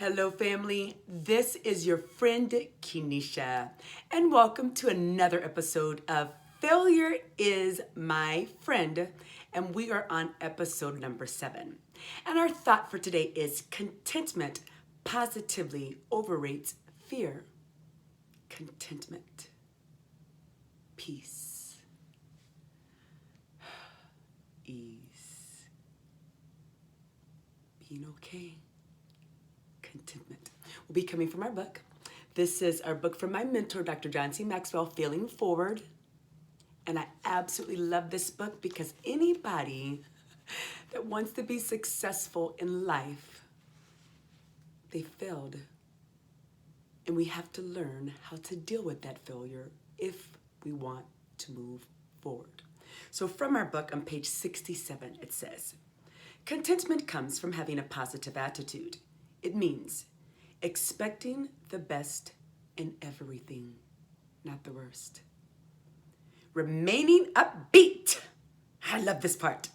Hello, family. This is your friend Kenesha, and welcome to another episode of Failure is My Friend. And we are on episode number 7. And our thought for today is contentment positively overrates fear. Contentment, peace, ease, being okay. Contentment will be coming from our book. This is our book from my mentor, Dr. John C. Maxwell, Failing Forward. And I absolutely love this book because anybody that wants to be successful in life, they failed. And we have to learn how to deal with that failure if we want to move forward. So from our book on page 67, it says, contentment comes from having a positive attitude. It means expecting the best in everything, not the worst. Remaining upbeat. I love this part.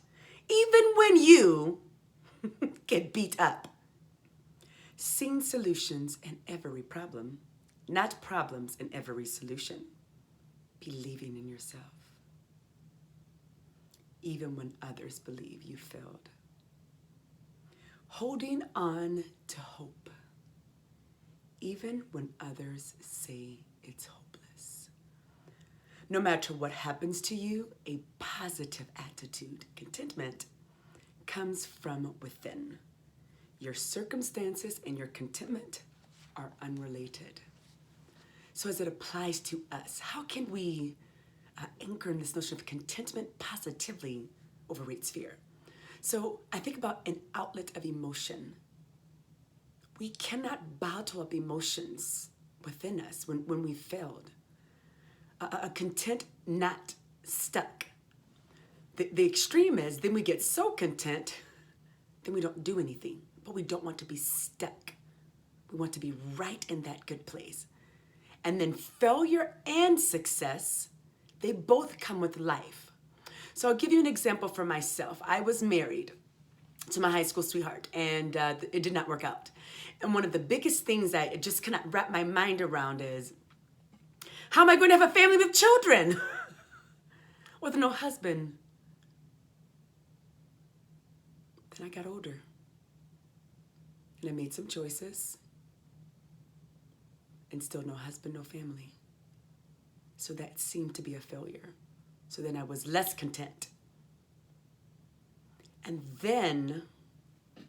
Even when you get beat up. Seeing solutions in every problem, not problems in every solution. Believing in yourself. Even when others believe you failed. Holding on to hope, even when others say it's hopeless. No matter what happens to you, a positive attitude, contentment, comes from within. Your circumstances and your contentment are unrelated. So as it applies to us, how can we anchor in this notion of contentment positively overrates fear? So I think about an outlet of emotion. We cannot bottle up emotions within us when we failed. A content not stuck. The extreme is then we get so content, then we don't do anything. But we don't want to be stuck. We want to be right in that good place. And then failure and success, they both come with life. So I'll give you an example for myself. I was married to my high school sweetheart, and it did not work out. And one of the biggest things I just cannot wrap my mind around is, how am I going to have a family with children with no husband? Then I got older, and I made some choices, and still no husband, no family. So that seemed to be a failure. So then I was less content. And then I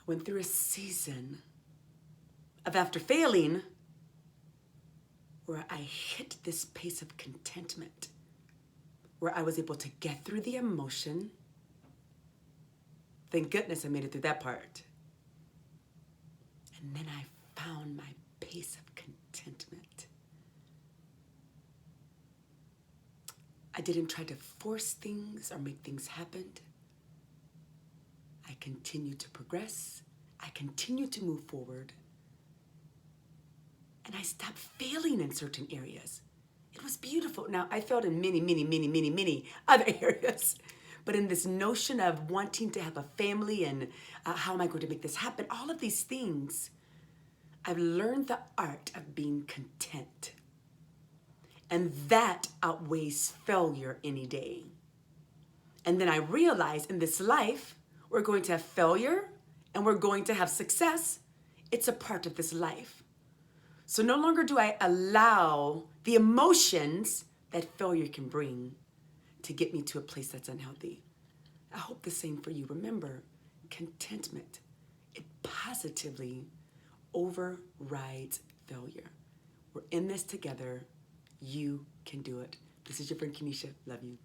went through a season of after failing where I hit this pace of contentment, where I was able to get through the emotion. Thank goodness I made it through that part. And then I found my pace of contentment. I didn't try to force things or make things happen. I continued to progress. I continued to move forward. And I stopped failing in certain areas. It was beautiful. Now, I failed in many other areas. But in this notion of wanting to have a family and how am I going to make this happen, all of these things, I've learned the art of being content. And that outweighs failure any day. And then I realized in this life, we're going to have failure and we're going to have success. It's a part of this life. So no longer do I allow the emotions that failure can bring to get me to a place that's unhealthy. I hope the same for you. Remember, contentment, it positively overrides failure. We're in this together. You can do it. This is your friend Kenesha. Love you.